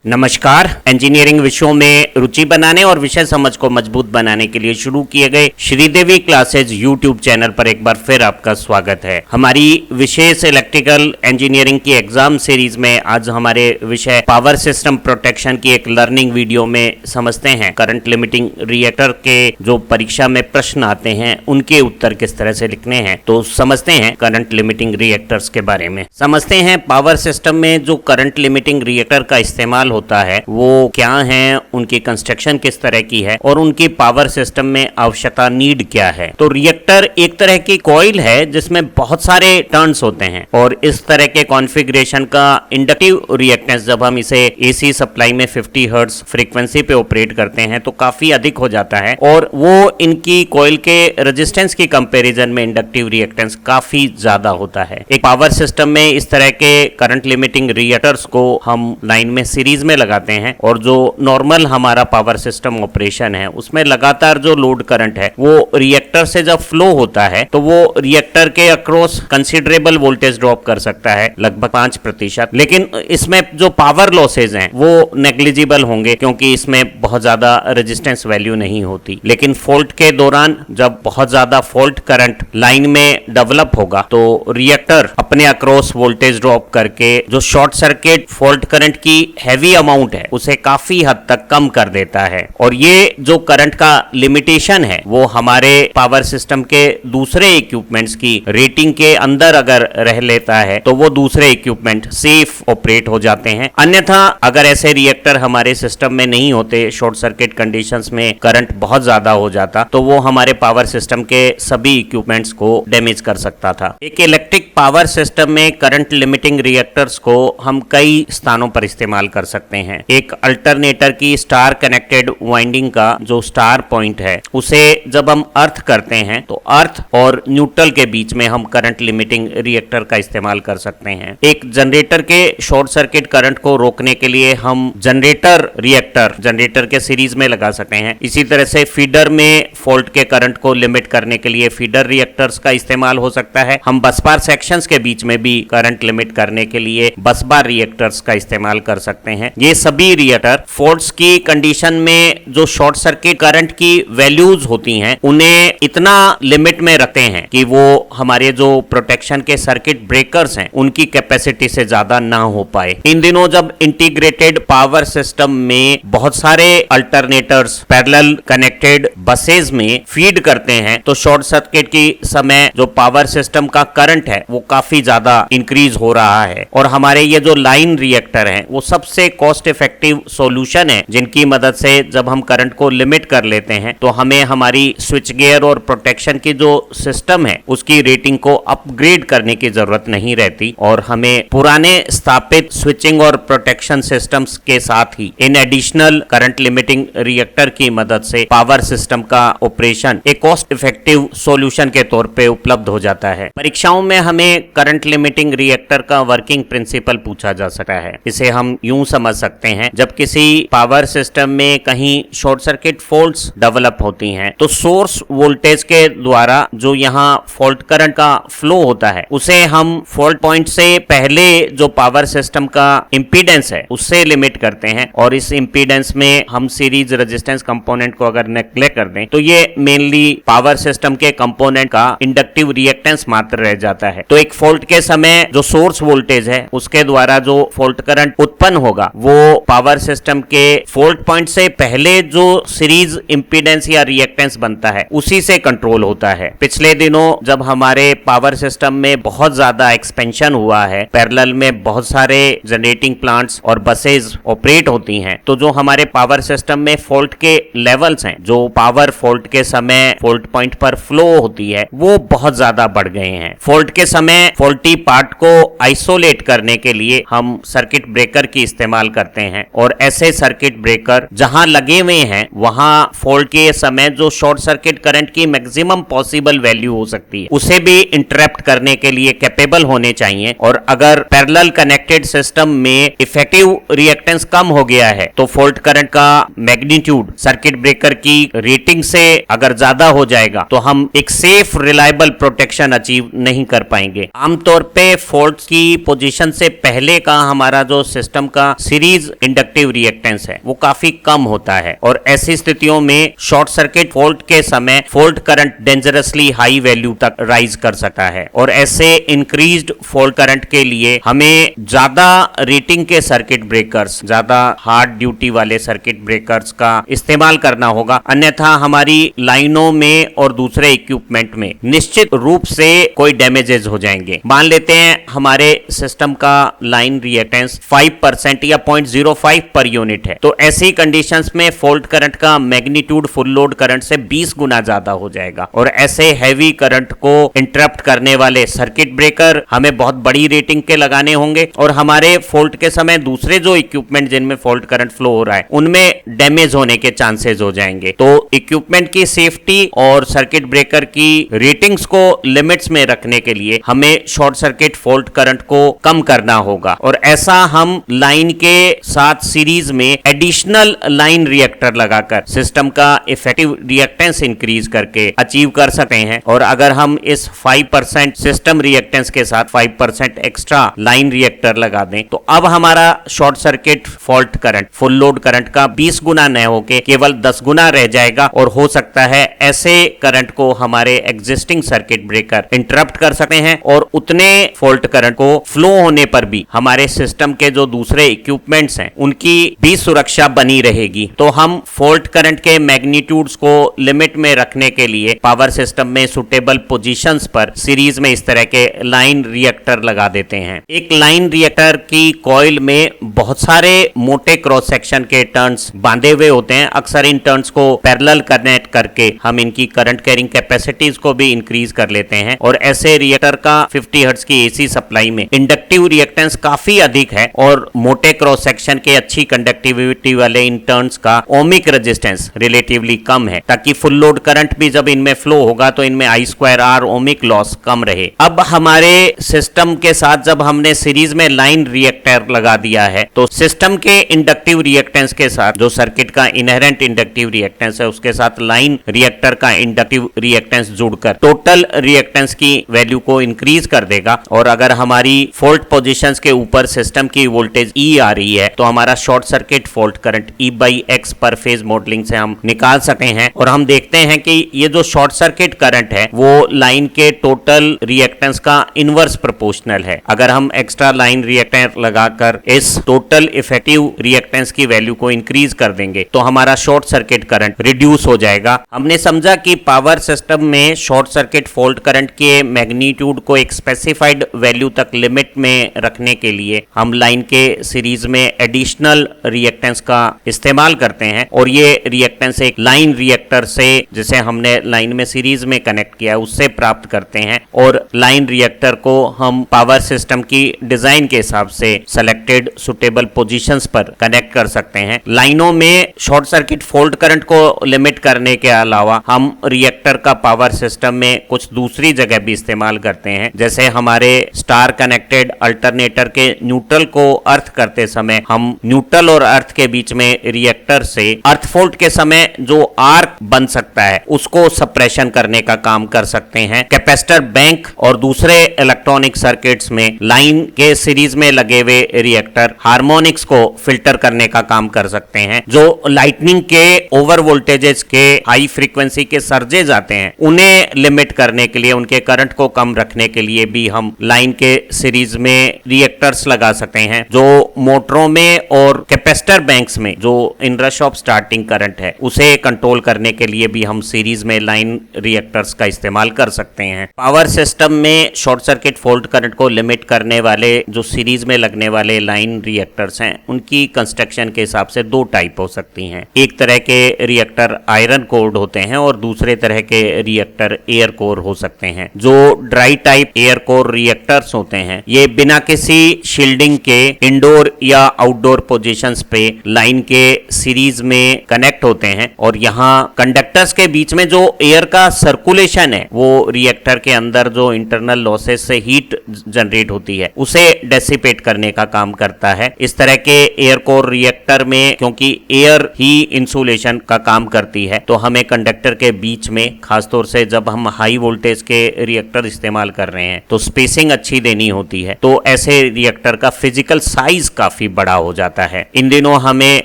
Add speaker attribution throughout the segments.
Speaker 1: नमस्कार। इंजीनियरिंग विषयों में रुचि बनाने और विषय समझ को मजबूत बनाने के लिए शुरू किए गए श्रीदेवी क्लासेज यूट्यूब चैनल पर एक बार फिर आपका स्वागत है। हमारी विशेष इलेक्ट्रिकल इंजीनियरिंग की एग्जाम सीरीज में आज हमारे विषय पावर सिस्टम प्रोटेक्शन की एक लर्निंग वीडियो में समझते हैं करंट लिमिटिंग रिएक्टर के जो परीक्षा में प्रश्न आते हैं उनके उत्तर किस तरह से लिखने हैं। तो समझते हैं करंट लिमिटिंग रिएक्टर्स के बारे में। समझते हैं पावर सिस्टम में जो करंट लिमिटिंग रिएक्टर का इस्तेमाल होता है वो क्या है, उनकी कंस्ट्रक्शन किस तरह की है और उनकी पावर सिस्टम में आवश्यकता नीड क्या है। तो रिएक्टर एक तरह की कॉइल है जिसमें बहुत सारे टर्न्स होते हैं और इस तरह के कॉन्फ़िगरेशन का इंडक्टिव रिएक्टेंस जब हम इसे एसी सप्लाई में 50 हर्ट्ज फ्रीक्वेंसी पे ऑपरेट करते हैं तो काफी अधिक हो जाता है और वो इनकी कॉइल के रेजिस्टेंस की कंपैरिजन में इंडक्टिव रिएक्टेंस काफी ज्यादा होता है। एक पावर सिस्टम में इस तरह के करंट लिमिटिंग रिएक्टर्स को हम लाइन में सीरीज में लगाते हैं और जो नॉर्मल हमारा पावर सिस्टम ऑपरेशन है उसमें लगातार जो लोड करंट है वो रिएक्टर से जब फ्लो होता है तो वो रिएक्टर के अक्रॉस कंसीडरेबल वोल्टेज ड्रॉप कर सकता है, लगभग 5%। लेकिन इसमें जो पावर लॉसेज हैं वो नेग्लिजिबल होंगे क्योंकि इसमें बहुत ज्यादा रेजिस्टेंस वैल्यू नहीं होती। लेकिन फॉल्ट के दौरान जब बहुत ज्यादा फॉल्ट करंट लाइन में डेवलप होगा तो रिएक्टर अपने अक्रॉस वोल्टेज ड्रॉप करके जो शॉर्ट सर्किट फॉल्ट करंट की हैवी अमाउंट है उसे काफी हद तक कम कर देता है। और ये जो करंट का लिमिटेशन है वो हमारे पावर सिस्टम के दूसरे इक्विपमेंट्स की रेटिंग के अंदर अगर रह लेता है तो वो दूसरे इक्विपमेंट सेफ ऑपरेट हो जाते हैं। अन्यथा अगर ऐसे रिएक्टर हमारे सिस्टम में नहीं होते, शॉर्ट सर्किट कंडीशंस में करंट बहुत ज्यादा हो जाता तो वो हमारे पावर सिस्टम के सभी इक्विपमेंट्स को डैमेज कर सकता था। एक इलेक्ट्रिक पावर सिस्टम में करंट लिमिटिंग रिएक्टर्स को हम कई स्थानों पर इस्तेमाल कर सकते हैं। एक अल्टरनेटर की स्टार कनेक्टेड वाइंडिंग का जो स्टार पॉइंट है उसे जब हम अर्थ करते हैं तो अर्थ और न्यूट्रल के बीच में हम करंट लिमिटिंग रिएक्टर का इस्तेमाल कर सकते हैं। एक जनरेटर के शॉर्ट सर्किट करंट को रोकने के लिए हम जनरेटर के सीरीज में लगा सकते हैं। इसी तरह से फीडर में फॉल्ट के करंट को लिमिट करने के लिए फीडर रिएक्टर्स का इस्तेमाल हो सकता है। हम बस बार सेक्शंस के बीच में भी करंट लिमिट करने के लिए बस बार रिएक्टर्स का इस्तेमाल कर सकते हैं। ये सभी रिएक्टर फॉल्ट्स की कंडीशन में जो शॉर्ट सर्किट करंट की वैल्यूज होती हैं उन्हें इतना लिमिट में रखते हैं कि वो हमारे जो प्रोटेक्शन के सर्किट ब्रेकर्स हैं उनकी कैपेसिटी से ज्यादा ना हो पाए। इन दिनों जब इंटीग्रेटेड पावर सिस्टम में बहुत सारे अल्टरनेटर्स पैरेलल कनेक्टेड बसेस में फीड करते हैं तो शॉर्ट सर्किट की समय जो पावर सिस्टम का करंट है वो काफी ज्यादा इंक्रीज हो रहा है। और हमारे ये जो लाइन रिएक्टर हैं वो सबसे कॉस्ट इफेक्टिव सॉल्यूशन है जिनकी मदद से जब हम करंट को लिमिट कर लेते हैं तो हमें हमारी स्विच गियर और प्रोटेक्शन की जो सिस्टम है उसकी रेटिंग को अपग्रेड करने की जरूरत नहीं रहती और हमें पुराने स्थापित स्विचिंग और प्रोटेक्शन सिस्टम्स के साथ ही इन एडिशनल करंट लिमिटिंग रिएक्टर की मदद से पावर सिस्टम का ऑपरेशन एक कॉस्ट इफेक्टिव सॉल्यूशन के तौर पे उपलब्ध हो जाता है। परीक्षाओं में हमें करंट लिमिटिंग रिएक्टर का वर्किंग प्रिंसिपल पूछा जा सकता है। इसे हम यूं समझ सकते हैं, जब किसी पावर सिस्टम में कहीं शॉर्ट सर्किट फॉल्ट्स डेवलप होती हैं तो सोर्स वोल्टेज के द्वारा जो यहाँ फॉल्ट करंट का फ्लो होता है उसे हम फॉल्ट पॉइंट से पहले जो पावर सिस्टम का इंपीडेंस है उससे लिमिट करते हैं और इस इंपीडेंस में हम सीरीज रेजिस्टेंस कंपोनेंट को अगर नेग्लेक्ट कर दें तो ये मेनली पावर सिस्टम के कंपोनेंट का इंडक्टिव रिएक्टेंस मात्र रह जाता है। तो एक फॉल्ट के समय जो सोर्स वोल्टेज है उसके द्वारा जो फॉल्ट करंट उत्पन्न होगा वो पावर सिस्टम के फॉल्ट पॉइंट से पहले जो सीरीज इंपीडेंस या रिएक्टेंस बनता है उसी से कंट्रोल होता है। पिछले दिनों जब हमारे पावर सिस्टम में बहुत ज्यादा एक्सपेंशन हुआ है, पैरेलल में बहुत सारे जनरेटिंग प्लांट्स और बसेस ऑपरेट होती हैं तो जो हमारे पावर सिस्टम में फॉल्ट के लेवल्स हैं, जो पावर फॉल्ट के समय फॉल्ट पॉइंट पर फ्लो होती है वो बहुत ज्यादा बढ़ गए हैं। फॉल्ट के समय फॉल्टी पार्ट को आइसोलेट करने के लिए हम सर्किट ब्रेकर की इस्तेमाल करते हैं और ऐसे सर्किट ब्रेकर जहां लगे हुए हैं वहां फॉल्ट के समय जो शॉर्ट सर्किट करंट की मैक्सिमम पॉसिबल वैल्यू हो सकती है उसे भी इंटरप्ट करने के लिए कैपेबल होने चाहिए। और अगर पैरेलल कनेक्टेड सिस्टम में इफेक्टिव रिएक्टेंस कम हो गया है तो फॉल्ट करंट का मैग्नीट्यूड सर्किट ब्रेकर की रेटिंग से अगर ज्यादा हो जाएगा तो हम एक सेफ रिलायबल प्रोटेक्शन अचीव नहीं कर पाएंगे। आमतौर पे फॉल्ट की पोजीशन से पहले का हमारा जो सिस्टम का सीरीज इंडक्टिव रिएक्टेंस है वो काफी कम होता है और ऐसी स्थितियों में शॉर्ट सर्किट फॉल्ट के समय fault current dangerously high value तक राइज कर सकता है और ऐसे इंक्रीज्ड फॉल्ट करंट के लिए हमें ज्यादा रेटिंग के सर्किट ब्रेकर्स, ज्यादा हार्ड ड्यूटी वाले सर्किट ब्रेकर्स का इस्तेमाल करना होगा, अन्यथा हमारी लाइनों में और दूसरे इक्विपमेंट में निश्चित रूप से कोई डैमेजेस हो जाएंगे। मान लेते हैं हमारे सिस्टम का लाइन रिएक्टेंस 5% या 0.05 पर यूनिट है, तो ऐसी कंडीशंस में फॉल्ट करंट का मैग्नीट्यूड फुल लोड करंट से 20 गुना ज्यादा हो जाएगा और ऐसे हैवी करंट को इंटरप्ट करने वाले सर्किट ब्रेकर हमें बहुत बड़ी रेटिंग के लगाने होंगे और हमारे फॉल्ट के समय दूसरे जो इक्विपमेंट जिनमें फॉल्ट करंट फ्लो हो रहा है उनमें डैमेज होने के चांसेस हो जाएंगे। तो इक्विपमेंट की सेफ्टी और सर्किट ब्रेकर की रेटिंग्स को लिमिट्स में रखने के लिए हमें शॉर्ट सर्किट फॉल्ट करंट को कम करना होगा और ऐसा हम लाइन के साथ सीरीज में एडिशनल लाइन रिएक्टर लगाकर सिस्टम का इफेक्टिव रिएक्टेंस इंक्रीज करके अचीव कर सकते हैं। और अगर हम इस 5% सिस्टम रिएक्टेंस के साथ 5% एक्स्ट्रा लाइन रिएक्टर लगा दें तो अब हमारा short circuit fault current full load current का 20 गुना न होके केवल 10 गुना रह जाएगा और हो सकता है ऐसे करंट को हमारे एग्जिस्टिंग सर्किट ब्रेकर इंटरप्ट कर सकते हैं और उतने फॉल्ट करंट को फ्लो होने पर भी हमारे सिस्टम के जो दूसरे इक्विपमेंट्स हैं उनकी भी सुरक्षा बनी रहेगी। तो हम फॉल्ट करंट के मैग्नीट्यूड्स को लिमिट में रखने के लिए पावर सिस्टम में सुटेबल पोजीशंस पर सीरीज में इस तरह के लाइन रिएक्टर लगा देते हैं। एक लाइन रिएक्टर की कॉइल में बहुत सारे मोटे क्रॉस सेक्शन के टर्न्स बांधे हुए होते हैं। अक्सर इन टर्न्स को पैरेलल कनेक्ट करके हम इनकी करंट कैरिंग कैपेसिटीज को भी इंक्रीज कर लेते हैं और ऐसे रिएक्टर का 50 हर्ट्ज की एसी सप्लाई में इंडक्टिव रिएक्टेंस काफी अधिक है और मोटे क्रॉस सेक्शन के अच्छी कंडक्टिविटी वाले इन टर्न्स का ओमिक रेजिस्टेंस रिलेटिवली कम है ताकि फुल लोड करंट भी जब इनमें फ्लो होगा तो इनमें I2R ओमिक लॉस कम रहे। अब हमारे सिस्टम के साथ जब हमने सीरीज में लाइन रिएक्टर लगा दिया है तो सिस्टम के इंडक्टिव रिएक्टेंस के साथ जो सर्किट का इनहेरेंट इंडक्टिव रिएक्टेंस है उसके साथ लाइन रिएक्टर का इंडक्टिव रिएक्टेंस जुड़कर टोटल रिएक्टेंस की वैल्यू को इंक्रीज कर देगा और अगर हमारी फॉल्ट पोजीशंस के ऊपर सिस्टम की वोल्टेज E आ रही है तो हमारा short circuit fault current E/X पर फेज मॉडलिंग से हम निकाल सकते हैं और हम देखते हैं कि ये जो शॉर्ट सर्किट करंट है वो लाइन के टोटल रिएक्टेंस का इनवर्स प्रोपोर्शनल है। अगर हम एक्स्ट्रा लाइन रिएक्टर लगाकर इस टोटल इफेक्टिव रिएक्टेंस की वैल्यू को इंक्रीज कर देंगे तो हमारा शॉर्ट सर्किट करंट रिड्यूस हो जाएगा। हमने समझा कि पावर सिस्टम में शॉर्ट सर्किट फॉल्ट करंट के मैग्नीट्यूड को एक स्पेसिफाइड वैल्यू तक लिमिट में रखने के लिए हम लाइन के सीरीज में एडिशनल रिएक्टेंस का इस्तेमाल करते हैं और ये रिएक्टेंस एक लाइन रिएक्टर से जिसे हमने लाइन में सीरीज में कनेक्ट किया है उससे प्राप्त करते हैं और लाइन रिएक्टर को हम पावर सिस्टम की डिजाइन के हिसाब से सेलेक्टेड सुटेबल पोजीशंस पर कनेक्ट कर सकते हैं। लाइनों में शॉर्ट सर्किट फॉल्ट करंट को लिमिट करने के अलावा हम रिएक्टर का पावर सिस्टम में कुछ दूसरी जगह भी इस्तेमाल करते हैं, जैसे हमारे स्टार कनेक्टेड अल्टरनेटर के न्यूट्रल को अर्थ करते समय हम न्यूट्रल और अर्थ के बीच में रिएक्टर से अर्थ फॉल्ट के समय जो आर्क बन सकता है उसको सप्रेशन करने का काम कर सकते हैं। कैपेसिटर बैंक और दूसरे इलेक्ट्रॉनिक सर्किट्स में लाइन के सीरीज में लगे हुए रिएक्टर हार्मोनिक्स को फिल्टर करने का काम कर सकते हैं। जो लाइटनिंग के ओवर वोल्टेजेस के हाई फ्रीक्वेंसी के सर्जेज आते हैं उन्हें लिमिट करने के लिए, उनके करंट को कम रखने के लिए भी हम लाइन के सीरीज में रिएक्टर्स लगा सकते हैं। जो मोटरों में और कैपेसिटर बैंक्स में जो in rush of starting current है उसे कंट्रोल करने के लिए भी हम सीरीज में लाइन रिएक्टर्स का इस्तेमाल कर सकते हैं। पावर सिस्टम में शॉर्ट सर्किट फॉल्ट करंट को लिमिट करने वाले जो सीरीज में लगने वाले लाइन रिएक्टर्स हैं उनकी कंस्ट्रक्शन के हिसाब से दो टाइप हो सकती हैं। एक तरह के रिएक्टर आयरन कोर्ड होते हैं और दूसरे तरह के रिएक्टर एयर कोर हो सकते हैं। जो dry type air core reactors होते हैं ये बिना किसी शील्डिंग के इंडोर या आउटडोर पोजीशंस पे लाइन के सीरीज में कनेक्ट होते हैं और यहाँ कंडक्टर्स के बीच में जो एयर का सर्कुलेशन है वो रिएक्टर के अंदर जो इंटरनल लॉसेस से हीट जनरेट होती है उसे डेसिपेट करने का काम करता है। इस तरह के एयर कोर रिएक्टर में क्योंकि एयर ही इंसुलेशन का काम करती है तो हमें कंडक्टर के बीच में, खासतौर से जब हम हाई वोल्टेज के रिएक्टर इस्तेमाल कर रहे हैं तो स्पेसिंग अच्छी देनी होती है। तो ऐसे रिएक्टर का फिजिकल साइज काफी काफी बड़ा हो जाता है। इन दिनों हमें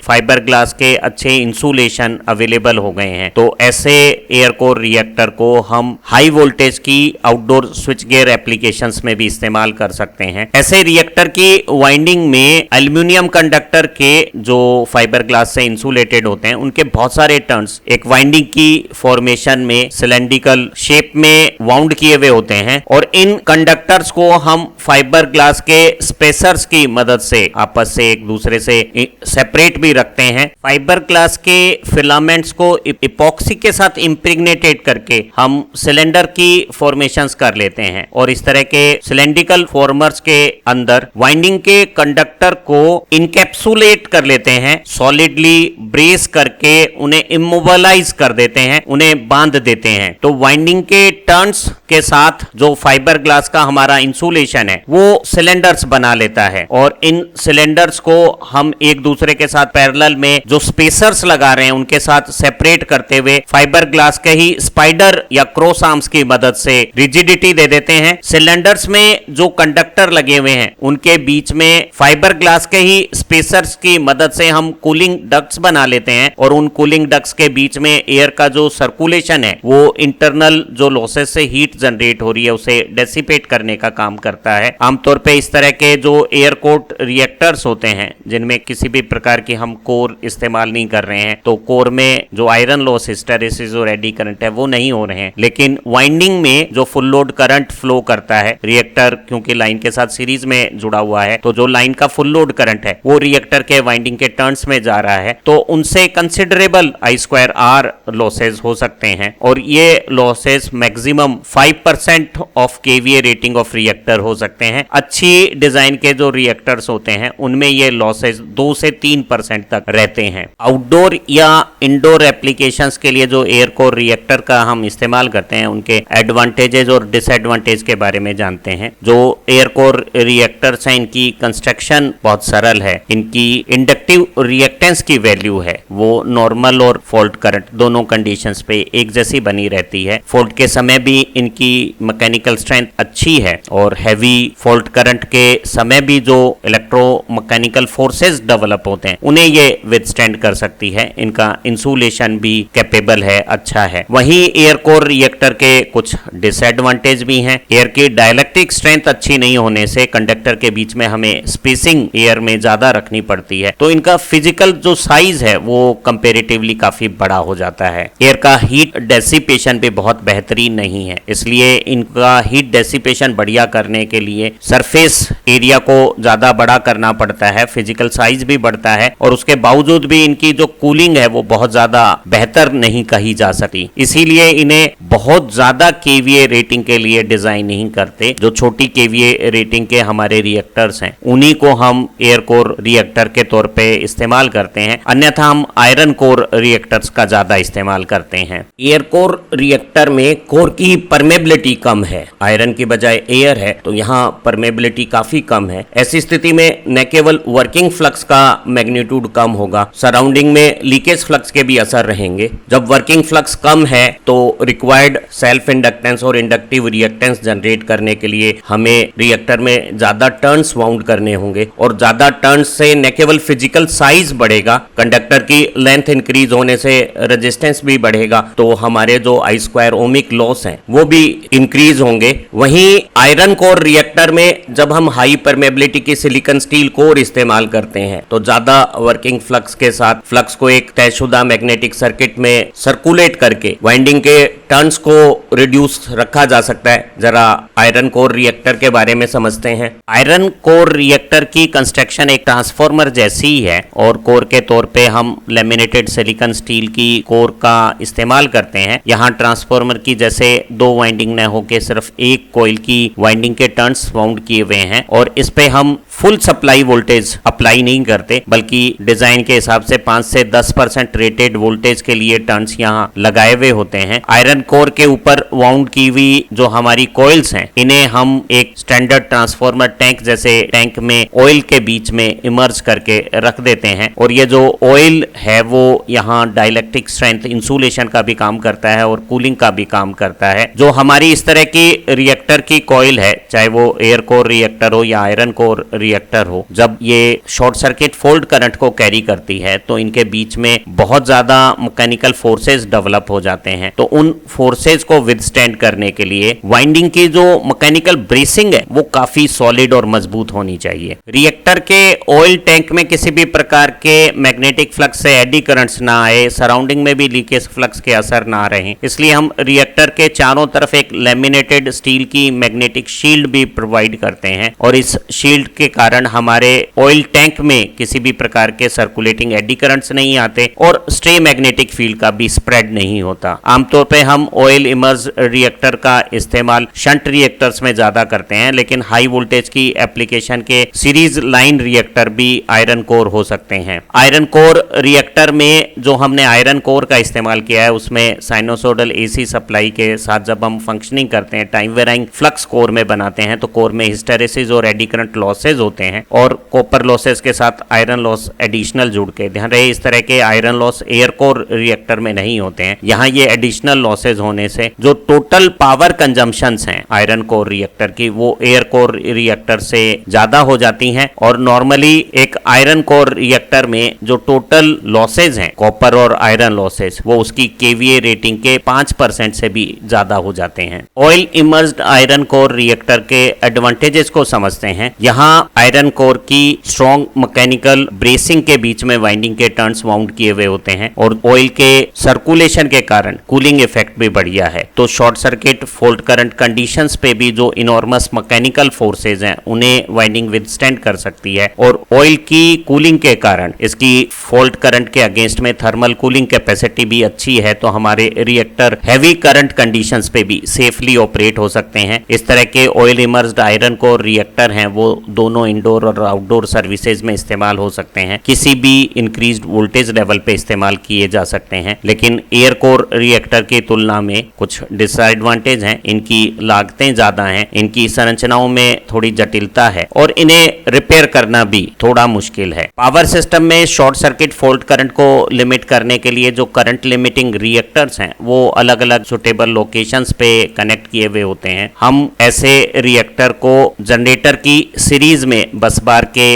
Speaker 1: फाइबर ग्लास के अच्छे इंसुलेशन अवेलेबल हो गए हैं, तो ऐसे एयर कोर रिएक्टर को हम हाई वोल्टेज की आउटडोर स्विच गियर एप्लीकेशंस में भी इस्तेमाल कर सकते हैं। ऐसे रिएक्टर की वाइंडिंग में एल्यूमिनियम कंडक्टर के जो फाइबर ग्लास से इंसुलेटेड होते हैं उनके बहुत सारे टर्न्स एक वाइंडिंग की फॉर्मेशन में सिलेंड्रिकल शेप में वाउंड किए हुए होते हैं, और इन कंडक्टर्स को हम फाइबर ग्लास के स्पेसर्स की मदद से आपस से एक दूसरे से सेपरेट भी रखते हैं। फाइबर ग्लास के फिलामेंट्स को इपॉक्सी के साथ इम्प्रेग्नेटेड करके हम सिलेंडर की फॉर्मेशंस कर लेते हैं, और इस तरह के सिलेंड्रिकल फॉर्मर्स के अंदर वाइंडिंग के कंडक्टर को इनकैप्सुलेट कर लेते हैं, सॉलिडली ब्रेस करके उन्हें इमोबलाइज कर देते हैं, उन्हें बांध देते हैं। तो वाइंडिंग के टर्न्स के साथ जो फाइबर ग्लास का हमारा इंसुलेशन है वो सिलेंडर्स बना लेता है, और इन सिलेंडर्स को हम एक दूसरे के साथ पैरेलल में जो स्पेसर्स लगा रहे हैं उनके साथ सेपरेट करते हुए फाइबर ग्लास के ही स्पाइडर या क्रॉस आर्म्स की मदद से रिजिडिटी दे देते हैं। सिलेंडर्स में जो कंडक्टर लगे हुए हैं उनके बीच में फाइबर ग्लास के ही स्पेसर्स की मदद से हम कूलिंग डक्ट्स बना लेते हैं, और उन कूलिंग डक्ट्स के बीच में एयर का जो सर्कुलेशन है वो इंटरनल जो लॉसेस से हीट जनरेट हो रही है उसे डेसिपेट करने का काम करता है। आमतौर पे इस तरह के जो एयर कोर्ट रिएक्टर्स होते हैं जिनमें किसी भी प्रकार की हम कोर इस्तेमाल नहीं कर रहे हैं, तो कोर में जो आयरन लॉस, हिस्टैरिसीस और एडी करंट है वो नहीं हो रहे हैं, लेकिन वाइंडिंग में जो फुल लोड करंट फ्लो करता है रिएक्टर, क्योंकि लाइन के साथ सीरीज में जुड़ा हुआ है, तो जो लाइन का फुल लोड करंट है वो रिएक्टर के वाइंडिंग के टर्न्स में जा रहा है, तो उनसे कंसिडरेबल I²R लॉसेस हो सकते हैं, और ये losses maximum 5% of KVA rating of reactor हो सकते हैं। अच्छी डिजाइन के जो रिएक्टर्स होते हैं उनमें ये लॉसेस 2 से 3% तक रहते हैं। आउटडोर या इंडोर एप्लीकेशंस के लिए जो एयर कोर रिएक्टर का हम इस्तेमाल करते हैं उनके एडवांटेजेस और डिसएडवांटेज के बारे में जानते हैं। जो एयर कोर रिएक्टर्स हैं इनकी कंस्ट्रक्शन बहुत सरल है, इनकी इंडक्टिव रिएक्टेंस की वैल्यू है वो नॉर्मल और फॉल्ट करंट दोनों कंडीशंस पे एक जैसी बनी रहती है। फॉल्ट के समय भी इनकी मैकेनिकल स्ट्रेंथ अच्छी है, और हैवी फॉल्ट करंट के समय भी जो इलेक्ट्रोमैकेनिकल फोर्सेस डेवलप होते हैं उन्हें ये विथस्टैंड कर सकती है। इनका इंसुलेशन भी कैपेबल है, अच्छा है। वहीं एयर कोर रिएक्टर के कुछ डिसएडवांटेज भी हैं। एयर की डायलेक्ट्रिक स्ट्रेंथ अच्छी नहीं होने से कंडक्टर के बीच में हमें स्पेसिंग एयर में ज्यादा रखनी पड़ती है, तो इनका फिजिकल जो साइज है वो कंपेरेटिवली काफी बड़ा हो जाता है। एयर का हीट डेसिपेशन भी बहुत बेहतरीन नहीं है, इसलिए इनका हीट डेसिपेशन बढ़िया करने के लिए सरफेस एरिया को ज्यादा बड़ा करना पड़ता है, फिजिकल साइज भी बढ़ता है, और उसके बावजूद भी इनकी जो कूलिंग है वो बहुत ज्यादा बेहतर नहीं कही जा सकती। इसीलिए इन्हें बहुत ज्यादा केवीए रेटिंग के लिए डिजाइन नहीं करते। जो छोटी केवीए रेटिंग के हमारे रिएक्टर्स हैं उन्हीं को हम एयर कोर रिएक्टर के तौर पे इस्तेमाल करते हैं, अन्यथा हम आयरन कोर रिएक्टर्स का ज्यादा इस्तेमाल करते हैं। एयर कोर रिएक्टर में कोर की परमेबिलिटी कम है, आयरन की बजाय एयर है, तो यहाँ परमेबिलिटी काफी कम है। ऐसी स्थिति में न केवल वर्किंग फ्लक्स का मैग्नीट्यूड कम होगा, सराउंडिंग में लीकेज फ्लक्स के भी असर रहेंगे। जब वर्किंग फ्लक्स कम है तो रिक्वायर्ड सेल्फ इंडक्टेंस और इंडक्टिव रिएक्टेंस जनरेट करने के लिए हमें रिएक्टर में ज्यादा टर्न्स वाउंड करने होंगे, और ज्यादा टर्न्स से न केवल फिजिकल साइज बढ़ेगा, कंडक्टर की लेंथ इंक्रीज होने से रेजिस्टेंस भी बढ़ेगा, तो हमारे जो I² ओमिक लॉस हैं वो भी इंक्रीज होंगे। वहीं आयरन कोर रिएक्टर में जब हम हाई परमेबिलिटी की सिलिकॉन स्टील कोर इस्तेमाल करते हैं तो ज्यादा वर्किंग फ्लक्स के साथ फ्लक्स को एक तयशुदा मैग्नेटिक सर्किट में सर्कुलेट करके वाइंडिंग के टर्न्स को रिड्यूस रखा जा सकता है। जरा आयरन कोर रिएक्टर के बारे में समझते हैं। आयरन कोर रिएक्टर की कंस्ट्रक्शन एक ट्रांसफॉर्मर जैसी ही है, और कोर के तौर पे हम लेमिनेटेड सिलिकॉन स्टील की कोर का इस्तेमाल करते हैं। यहाँ ट्रांसफॉर्मर की जैसे 2 वाइंडिंग न होके सिर्फ एक कॉइल की वाइंडिंग के टर्न्स वाउंड किए हुए हैं, और इस पे हम फुल सप्लाई वोल्टेज अप्लाई नहीं करते, बल्कि डिजाइन के हिसाब से 5 से 10% रेटेड वोल्टेज के लिए टर्न्स यहाँ लगाए हुए होते हैं। आयरन कोर के ऊपर वाउंड की हुई जो हमारी कॉइल्स हैं इन्हें हम एक स्टैंडर्ड ट्रांसफॉर्मर टैंक जैसे टैंक में ऑयल के बीच में इमर्ज करके रख देते हैं, और ये जो ऑयल है वो यहाँ डाइलेक्ट्रिक स्ट्रेंथ इंसुलेशन का भी काम करता है और कूलिंग का भी काम करता है। जो हमारी इस तरह की रिएक्टर की कॉइल है, चाहे वो एयर कोर रिएक्टर हो या आयरन कोर रिएक्टर हो, जब ये शॉर्ट सर्किट फोल्ट करंट को कैरी करती है तो इनके बीच में बहुत ज्यादा मैकेनिकल फोर्सेस डेवलप हो जाते हैं। तो उन फोर्सेस को विदस्टैंड करने के लिए वाइंडिंग की जो मैकेनिकल ब्रेसिंग है वो काफी सॉलिड और मजबूत होनी चाहिए। रिएक्टर के ऑयल टैंक में किसी भी प्रकार के मैग्नेटिक फ्लक्स से एडी करंट्स ना आए, सराउंडिंग में भी लीकेज फ्लक्स के असर ना रहे, इसलिए हम रिएक्टर के चारों तरफ एक लैमिनेटेड स्टील की मैग्नेटिक शील्ड भी प्रोवाइड करते हैं और इस शील्ड के कारण हमारे ऑयल टैंक में किसी भी प्रकार के सर्कुलेटिंग एडी करंट्स नहीं आते और स्ट्रे मैग्नेटिक फील्ड का भी स्प्रेड नहीं होता। आमतौर पे हम ऑयल इमर्ज रिएक्टर का इस्तेमाल शंट रिएक्टर्स में ज्यादा करते हैं, लेकिन हाई वोल्टेज की एप्लीकेशन के सीरीज लाइन रिएक्टर भी आयरन कोर हो सकते हैं। आयरन कोर रिएक्टर में जो हमने आयरन कोर का इस्तेमाल किया है उसमें साइनोसोडल एसी सप्लाई के साथ जब हम फंक्शनिंग करते हैं, टाइम वेराइंग फ्लक्स कोर में बनाते हैं तो कोर में हिस्टेरेसिस और एडी करंट लॉसेज होते हैं और कॉपर लॉसेज के साथ आयरन लॉस एडिशनल जुड़ के, ध्यान रहे इस तरह के iron loss air core reactor में नहीं होते हैं। यहाँ ये एडिशनल लॉसेज होने से जो टोटल पावर कंजम्पशंस हैं आयरन कोर रिएक्टर की वो एयर कोर रिएक्टर से ज्यादा हो जाती हैं और नॉर्मली एक आयरन कोर रिएक्टर में जो टोटल लॉसेज हैं कॉपर और आयरन लॉसेज वो उसकी केवीए रेटिंग के 5% से भी ज्यादा हो जाते हैं। Oil emerged iron core reactor के एडवांटेजेस को समझते हैं। यहाँ आयरन कोर की स्ट्रॉन्ग मैकेनिकल ब्रेसिंग के बीच में वाइंडिंग के टर्न्स माउंट किए हुए होते हैं और ऑयल के सर्कुलेशन के कारण कूलिंग इफेक्ट भी बढ़िया है। तो short circuit fault current conditions पे भी जो इनॉर्मस मैकेनिकल फोर्सेज हैं उन्हें वाइंडिंग विदस्टैंड कर सकती है और ऑयल की कूलिंग के कारण इसकी फोल्ट करंट के अगेंस्ट में थर्मल कूलिंग कैपेसिटी भी अच्छी है, तो हमारे रिएक्टर हैवी करंट कंडीशंस पे भी सेफली ऑपरेट हो सकते हैं। इस तरह के oil emerged iron core reactor हैं वो दोनों इंडोर और आउटडोर सर्विसेज में इस्तेमाल हो सकते हैं, किसी भी इंक्रीज्ड वोल्टेज लेवल पे इस्तेमाल किए जा सकते हैं। लेकिन एयर कोर रिएक्टर की तुलना में कुछ डिसएडवांटेज हैं, इनकी लागतें ज्यादा हैं, इनकी संरचनाओं में थोड़ी जटिलता है और इन्हें रिपेयर करना भी थोड़ा मुश्किल है। पावर सिस्टम में शॉर्ट सर्किट फोल्ट करंट को लिमिट करने के लिए जो करंट लिमिटिंग रिएक्टर्स हैं वो अलग अलग सुटेबल लोकेशंस पे कनेक्ट किए हुए होते हैं। हम ऐसे रिएक्टर को जनरेटर की सीरीज में बस बार के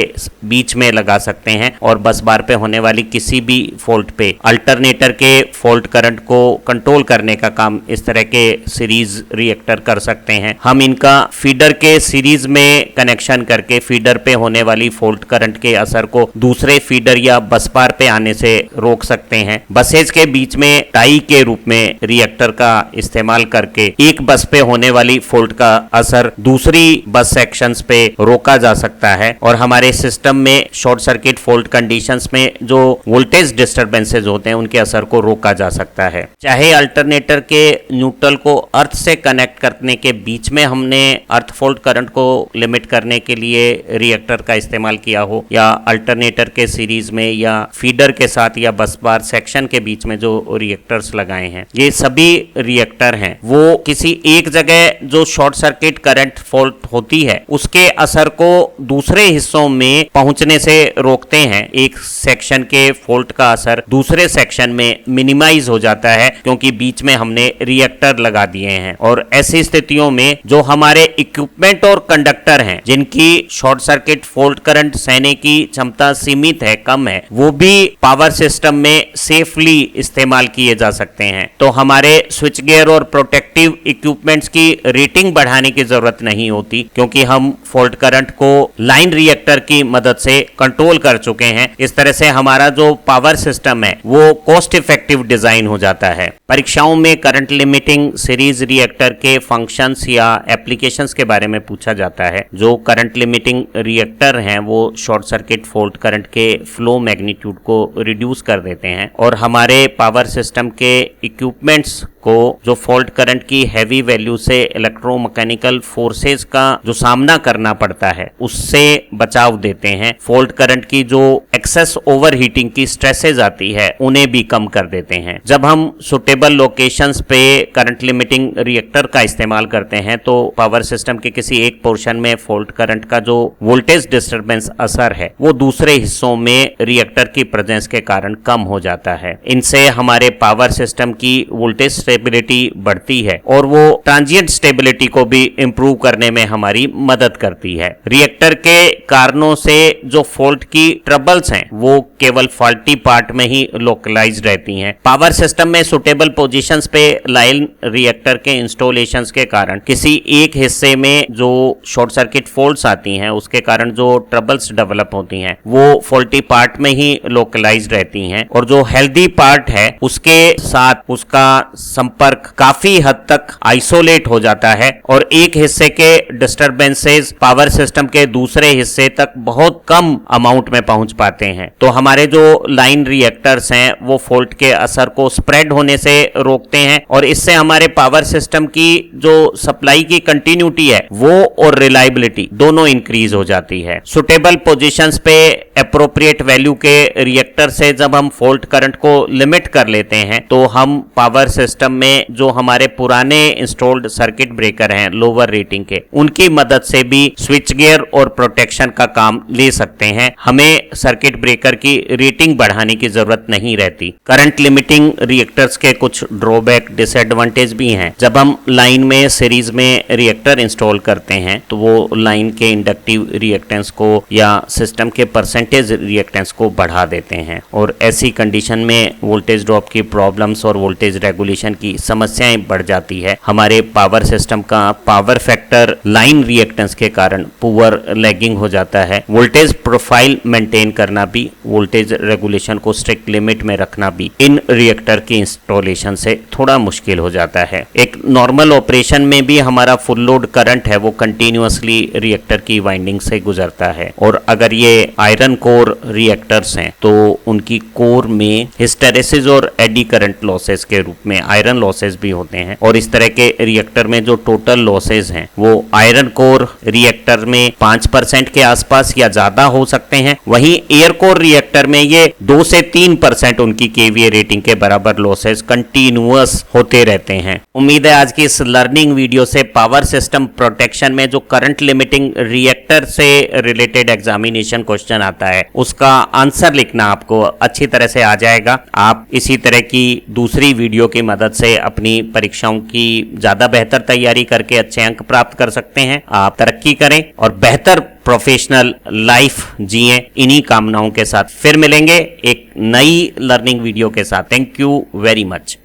Speaker 1: बीच में लगा सकते हैं और बस बार पे होने वाली किसी भी फॉल्ट पे अल्टरनेटर के फॉल्ट करंट को कंट्रोल करने का काम इस तरह के सीरीज रिएक्टर कर सकते हैं। हम इनका फीडर के सीरीज में कनेक्शन करके फीडर पे होने वाली फॉल्ट करंट के असर को दूसरे फीडर या बस बार पे आने से रोक सकते हैं। बसेज के बीच में टाई के रूप में रिएक्टर का इस्तेमाल करके एक बस पे होने वाली फॉल्ट का असर दूसरी बस सेक्शंस पे रोका जा सकता है और हमारे सिस्टम में शॉर्ट सर्किट फॉल्ट कंडीशंस में जो वोल्टेज डिस्टरबेंसेस होते हैं उनके असर को रोका जा सकता है। चाहे अल्टरनेटर के न्यूट्रल को अर्थ से कनेक्ट करने के बीच में हमने अर्थ फॉल्ट करंट को लिमिट करने के लिए रिएक्टर का इस्तेमाल किया हो या अल्टरनेटर के सीरीज में या फीडर के साथ या बस बार सेक्शन के बीच में जो रिएक्टर्स लगाए हैं, ये सभी रिएक्टर हैं वो किसी एक जगह जो शॉर्ट सर्किट करंट फॉल्ट होती है उसके असर को दूसरे हिस्सों में पहुंचने से रोकते हैं। एक सेक्शन के फॉल्ट का असर दूसरे सेक्शन में मिनिमाइज हो जाता है क्योंकि बीच में हमने रिएक्टर लगा दिए हैं और ऐसी स्थितियों में जो हमारे इक्विपमेंट और कंडक्टर हैं जिनकी शॉर्ट सर्किट फॉल्ट करंट सहने की क्षमता सीमित है, कम है, वो भी पावर सिस्टम में सेफली इस्तेमाल किए जा सकते हैं। तो हमारे स्विच गियर और प्रोटेक्टिव इक्विपमेंट्स की रेटिंग बढ़ाने की जरूरत नहीं होती क्योंकि हम फॉल्ट करंट को लाइन रिएक्टर की मदद से कंट्रोल कर चुके हैं। इस तरह से हमारा जो पावर सिस्टम है वो कॉस्ट इफेक्टिव डिजाइन हो जाता है। परीक्षाओं में करंट लिमिटिंग सीरीज रिएक्टर के फंक्शंस या एप्लीकेशंस के बारे में पूछा जाता है। जो करंट लिमिटिंग रिएक्टर हैं वो शॉर्ट सर्किट फॉल्ट करंट के फ्लो मैग्नीट्यूड को रिड्यूस कर देते हैं और हमारे पावर सिस्टम के इक्विपमेंट्स को जो फॉल्ट करंट की हैवी वैल्यू से इलेक्ट्रोमैकेनिकल फोर्सेस का जो सामना करना पड़ता है उससे बचाव देते हैं। फॉल्ट करंट की जो एक्सेस ओवरहीटिंग की स्ट्रेसेस आती है उन्हें भी कम कर देते हैं। जब हम सुटेबल लोकेशंस पे करंट लिमिटिंग रिएक्टर का इस्तेमाल करते हैं तो पावर सिस्टम के किसी एक पोर्शन में फॉल्ट करंट का जो वोल्टेज डिस्टरबेंस असर है वो दूसरे हिस्सों में रिएक्टर की प्रेजेंस के कारण कम हो जाता है। इनसे हमारे पावर सिस्टम की वोल्टेज स्टेबिलिटी बढ़ती है और वो ट्रांजिएंट स्टेबिलिटी को भी इंप्रूव करने में हमारी मदद करती है। रिएक्टर के कारणों से जो फॉल्ट की ट्रबल्स हैं वो केवल फॉल्टी पार्ट में ही लोकलाइज रहती हैं। पावर सिस्टम में सुटेबल पोजीशंस पे लाइन रिएक्टर के इंस्टॉलेशंस के कारण किसी एक हिस्से में जो शॉर्ट सर्किट फॉल्ट्स आती हैं उसके कारण जो ट्रबल्स डेवलप होती हैं वो फॉल्टी पार्ट में ही लोकलाइज रहती हैं और जो हेल्दी पार्ट है उसके साथ उसका संपर्क काफी हद तक आइसोलेट हो जाता है और एक हिस्से के डिस्टरबेंसेस पावर सिस्टम के दूसरे हिस्से तक बहुत कम अमाउंट में पहुंच पाते हैं। तो हमारे जो लाइन रिएक्टर्स हैं वो फॉल्ट के असर को स्प्रेड होने से रोकते हैं और इससे हमारे पावर सिस्टम की जो सप्लाई की कंटिन्यूटी है वो और रिलायबिलिटी दोनों इंक्रीज हो जाती है। सुटेबल पोजीशंस पे एप्रोप्रिएट वैल्यू के रिएक्टर से जब हम फॉल्ट करंट को लिमिट कर लेते हैं तो हम पावर सिस्टम में जो हमारे पुराने इंस्टॉल्ड सर्किट ब्रेकर हैं लोअर रेटिंग के उनकी मदद से भी स्विच गियर और प्रोटेक्शन का काम ले सकते हैं। हमें सर्किट ब्रेकर की रेटिंग बढ़ाने की जरूरत नहीं रहती। करंट लिमिटिंग रिएक्टर्स के कुछ ड्रॉबैक डिसएडवांटेज भी हैं। जब हम लाइन में सीरीज में रिएक्टर इंस्टॉल करते हैं तो वो लाइन के इंडक्टिव रिएक्टेंस को या सिस्टम के परसेंटेज रिएक्टेंस को बढ़ा देते हैं और ऐसी कंडीशन में वोल्टेज ड्रॉप की प्रॉब्लम्स और वोल्टेज रेगुलेशन की समस्याएं बढ़ जाती है। हमारे पावर सिस्टम का पावर फैक्टर लाइन रिएक्टेंस के कारण पुअर लैगिंग हो जाता है। वोल्टेज प्रोफाइल मेंटेन करना भी, वोल्टेज रेगुलेशन को स्ट्रिक्ट लिमिट में रखना भी इन रिएक्टर की इंस्टॉलेशन से थोड़ा मुश्किल हो जाता है। एक नॉर्मल ऑपरेशन में भी हमारा फुल लोड करंट है वो कंटिन्यूअसली रिएक्टर की वाइंडिंग से गुजरता है और अगर ये आयरन कोर रिएक्टर्स हैं तो उनकी कोर में हिस्टेरेसिस और एडी करंट लॉसेस के रूप में आयरन लॉसेस भी होते हैं और इस तरह के रिएक्टर में जो टोटल लॉसेस हैं वो आयरन कोर रिएक्टर में 5% के आसपास या ज्यादा हो सकते हैं। वहीं एयर कोर रिएक्टर में ये 2 से 3% उनकी केवीए रेटिंग के बराबर लॉसेस कंटिन्यूअस होते रहते हैं। उम्मीद है आज की इस लर्निंग वीडियो से पावर सिस्टम प्रोटेक्शन में जो करंट लिमिटिंग रिएक्टर से रिलेटेड एग्जामिनेशन क्वेश्चन आता है उसका आंसर लिखना आपको अच्छी तरह से आ जाएगा। आप इसी तरह की दूसरी वीडियो की मदद से अपनी परीक्षाओं की ज्यादा बेहतर तैयारी करके अच्छे अंक प्राप्त कर सकते हैं। आप तरक्की करें और बेहतर प्रोफेशनल लाइफ जिए। इन्हीं कामनाओं के साथ फिर मिलेंगे एक नई लर्निंग वीडियो के साथ। Thank you very much.